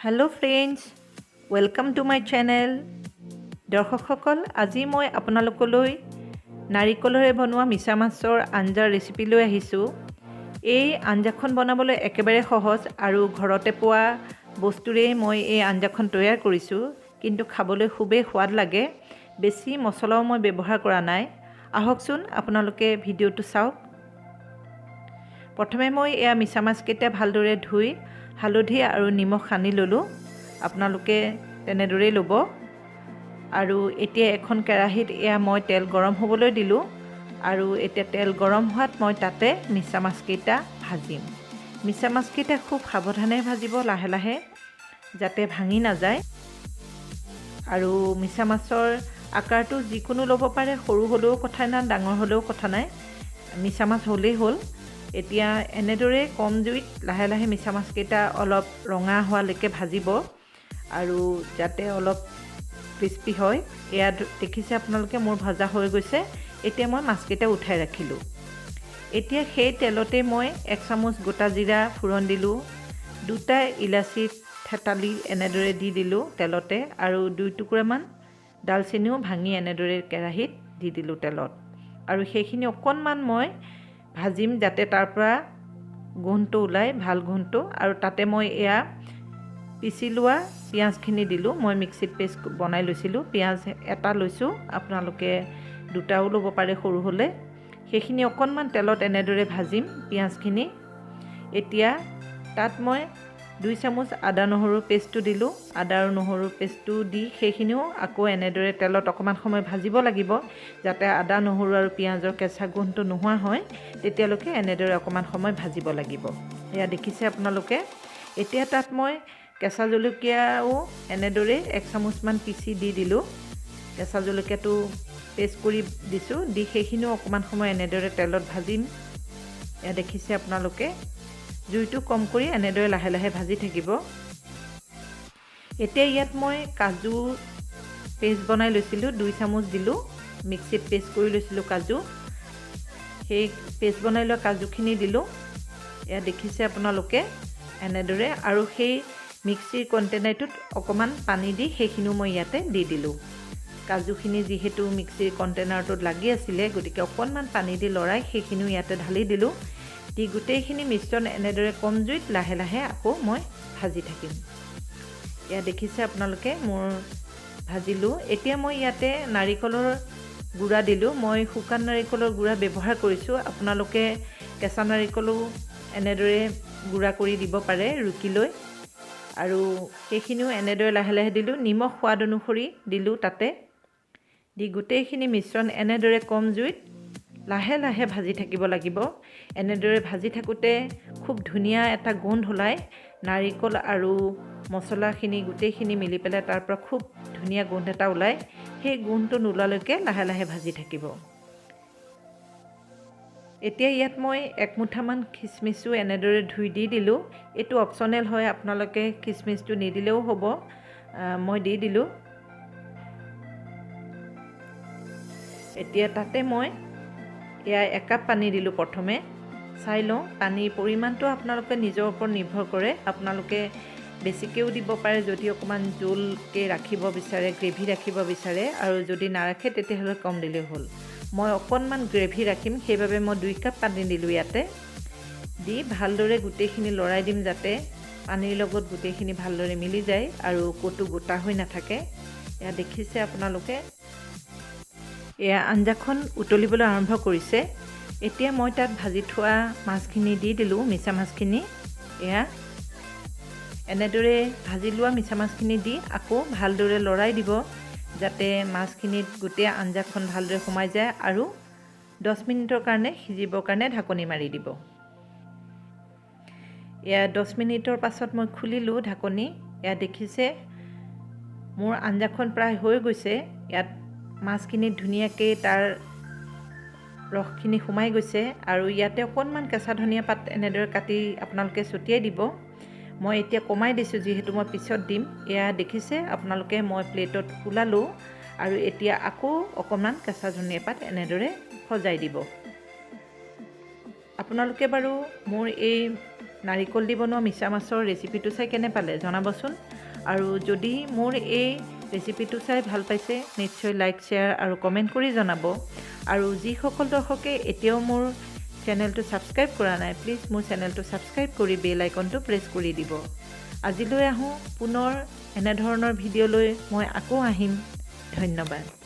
Hello' friends, welcome to my channel. দৰ্শকসকল, আজি মই আপোনালোকলৈ নাৰিকলেৰে বনোৱা মিছা মাছৰ আঞ্জাৰ ৰেচিপি লৈ আহিছোঁ। এই আঞ্জাখন বনাবলৈ একেবাৰে সহজ আৰু ঘৰতে পোৱা বস্তুৰেই মই এই আঞ্জাখন তৈয়াৰ কৰিছোঁ, কিন্তু খাবলৈ খুবেই সোৱাদ লাগে। বেছি মছলাও মই ব্যৱহাৰ কৰা নাই। আহকচোন আপোনালোকে ভিডিঅ'টো চাওক। প্ৰথমে মই মিছা মাছকেইটা ভালদৰে ধুই হালধি আৰু নিমখ সানি ল'লোঁ। আপোনালোকে তেনেদৰেই ল'ব। আৰু এতিয়া এখন কেৰাহীত মই তেল গৰম হ'বলৈ দিলোঁ। আৰু এতিয়া তেল গৰম হোৱাত মই তাতে মিছা মাছকেইটা ভাজিম। মিছা মাছকেইটা খুব সাৱধানে ভাজিব, লাহে লাহে, যাতে ভাঙি নাযায়। আৰু মিছা মাছৰ আকাৰটো যিকোনো ল'ব পাৰে, সৰু হ'লেও কথা নাই, ডাঙৰ হ'লেও কথা নাই, মিছা মাছ হ'লেই হ'ল। এতিয়া এনেদৰে কম জুইত লাহে লাহে মিছা মাছকেইটা অলপ ৰঙা হোৱালৈকে ভাজিব, আৰু যাতে অলপ ক্ৰিস্পি হয়। এয়া দেখিছে আপোনালোকে, মোৰ ভজা হৈ গৈছে। এতিয়া মই মাছকেইটা উঠাই ৰাখিলোঁ। এতিয়া সেই তেলতে মই 1 চামুচ গোটা জিৰা ফোৰণ দিলোঁ, 2টা ইলাচি থেতালি এনেদৰে দি দিলোঁ তেলতে, আৰু 2 টুকুৰামান ডালচেনিও ভাঙি এনেদৰে কেৰাহীত দি দিলোঁ তেলত। আৰু সেইখিনি অকণমান মই ভাজিম, যাতে তাৰ পৰা গোন্ধটো ওলায়, ভাল গোন্ধটো। আৰু তাতে মই পিচি লোৱা পিঁয়াজখিনি দিলোঁ। মই মিক্সিত পেষ্ট বনাই লৈছিলোঁ। পিঁয়াজ এটা লৈছোঁ, আপোনালোকে 2টাও ল'ব পাৰে সৰু হ'লে। সেইখিনি অকণমান তেলত এনেদৰে ভাজিম পিঁয়াজখিনি। এতিয়া তাত মই 2 চামুচ আদা নহৰু পেষ্টটো দিলোঁ। আদা আৰু নহৰু পেষ্টটো দি সেইখিনিও আকৌ এনেদৰে তেলত অকণমান সময় ভাজিব লাগিব, যাতে আদা নহৰু আৰু পিঁয়াজৰ কেঁচা গোন্ধটো নোহোৱা হয়। তেতিয়ালৈকে এনেদৰে অকণমান সময় ভাজিব লাগিব। এয়া দেখিছে আপোনালোকে। এতিয়া তাত মই কেঁচা জলকীয়াও এনেদৰে 1 চামুচমান পিচি দি দিলোঁ। কেঁচা জলকীয়াটো পেষ্ট কৰি দিছোঁ, দি সেইখিনিও অকণমান সময় এনেদৰে তেলত ভাজিম। এয়া দেখিছে আপোনালোকে। জুইটো কম কৰি এনেদৰে লাহে লাহে ভাজি থাকিব। এতিয়া ইয়াত মই কাজু পেষ্ট বনাই লৈছিলোঁ, 2 চামুচ দিলোঁ। মিক্সিত পেষ্ট কৰি লৈছিলোঁ কাজু। সেই পেষ্ট বনাই লোৱা কাজুখিনি দিলোঁ। এয়া দেখিছে আপোনালোকে এনেদৰে। আৰু সেই মিক্সিৰ কণ্টেইনাৰটোত অকণমান পানী দি সেইখিনিও মই ইয়াতে দি দিলোঁ। কাজুখিনি যিহেতু মিক্সিৰ কণ্টেইনাৰটোত লাগি আছিলে, গতিকে অকণমান পানী দি লৰাই সেইখিনিও ইয়াতে ঢালি দিলোঁ। দি গোটেইখিনি মিশ্ৰণ এনেদৰে কম জুইত লাহে লাহে আকৌ মই ভাজি থাকিম। এয়া দেখিছে আপোনালোকে, মোৰ ভাজিলোঁ। এতিয়া মই ইয়াতে নাৰিকলৰ গুড়া দিলোঁ। মই শুকান নাৰিকলৰ গুড়া ব্যৱহাৰ কৰিছোঁ। আপোনালোকে কেঁচা নাৰিকলো এনেদৰে গুড়া কৰি দিব পাৰে ৰুকি লৈ। আৰু সেইখিনিও এনেদৰে লাহে লাহে দিলোঁ। নিমখ সোৱাদ অনুসৰি দিলোঁ তাতে। দি গোটেইখিনি মিশ্ৰণ এনেদৰে কম জুইত লাহে লাহে ভাজি থাকিব লাগিব। এনেদৰে ভাজি থাকোঁতে খুব ধুনীয়া এটা গোন্ধ ওলায়। নাৰিকল আৰু মছলাখিনি গোটেইখিনি মিলি পেলাই তাৰ পৰা খুব ধুনীয়া গোন্ধ এটা ওলায়। সেই গোন্ধটো নোলোৱালৈকে লাহে লাহে ভাজি থাকিব। এতিয়া ইয়াত মই 1 মুঠামান খিচমিচো এনেদৰে ধুই দি দিলোঁ। এইটো অপশ্যনেল হয়, আপোনালোকে খিচমিচটো নিদিলেও হ'ব। মই দি দিলোঁ। এতিয়া তাতে মই 1 কাপ পানী দিলোঁ প্ৰথমে। চাই লওঁ পানীৰ পৰিমাণটো আপোনালোকে নিজৰ ওপৰত নিৰ্ভৰ কৰে। আপোনালোকে বেছিকৈও দিব পাৰে যদি অকণমান জোলকৈ ৰাখিব বিচাৰে, গ্ৰেভি ৰাখিব বিচাৰে। আৰু যদি নাৰাখে তেতিয়াহ'লে কম দিলেই হ'ল। মই অকণমান গ্ৰেভি ৰাখিম, সেইবাবে মই 2 কাপ পানী দিলোঁ ইয়াতে। দি ভালদৰে গোটেইখিনি লৰাই দিম, যাতে পানীৰ লগত গোটেইখিনি ভালদৰে মিলি যায় আৰু ক'তো গোটা হৈ নাথাকে। এয়া দেখিছে আপোনালোকে। এয়া আঞ্জাখন উতলিবলৈ আৰম্ভ কৰিছে। এতিয়া মই তাত ভাজি থোৱা মাছখিনি দি দিলোঁ, মিছা মাছখিনি। এয়া এনেদৰে ভাজি লোৱা মিছা মাছখিনি দি আকৌ ভালদৰে লৰাই দিব, যাতে মাছখিনিত গোটেই আঞ্জাখন ভালদৰে সোমাই যায়। আৰু 10 মিনিটৰ কাৰণে সিজিবৰ কাৰণে ঢাকনি মাৰি দিব। এয়া 10 মিনিটৰ পাছত মই খুলিলোঁ ঢাকনি। এয়া দেখিছে মোৰ আঞ্জাখন প্ৰায় হৈ গৈছে। ইয়াত মাছখিনিত ধুনীয়াকৈ তাৰ ৰসখিনি সোমাই গৈছে। আৰু ইয়াতে অকণমান কেঁচা ধনিয়া পাত এনেদৰে কাটি আপোনালোকে ছটিয়াই দিব। মই এতিয়া কমাই দিছোঁ, যিহেতু মই পিছত দিম। এয়া দেখিছে আপোনালোকে, মই প্লেটত ওলালোঁ। আৰু এতিয়া আকৌ অকণমান কেঁচা ধনিয়া পাত এনেদৰে সজাই দিব। আপোনালোকে বাৰু মোৰ এই নাৰিকল দি বনোৱা মিছা মাছৰ ৰেচিপিটো চাই কেনে পালে জনাবচোন। আৰু যদি মোৰ এই ৰেচিপিটো চাই ভাল পাইছে নিশ্চয় লাইক শ্বেয়াৰ আৰু কমেণ্ট কৰি জনাব। আৰু যিসকল দৰ্শকে এতিয়াও মোৰ চেনেলটো ছাবস্ক্ৰাইব কৰা নাই প্লিজ মোৰ চেনেলটো ছাবস্ক্ৰাইব কৰি বেল আইকনটো প্ৰেছ কৰি দিব। আজিলৈ আহোঁ পুনৰ এনেধৰণৰ ভিডিঅ'লৈ মই আকৌ আহিম। ধন্যবাদ।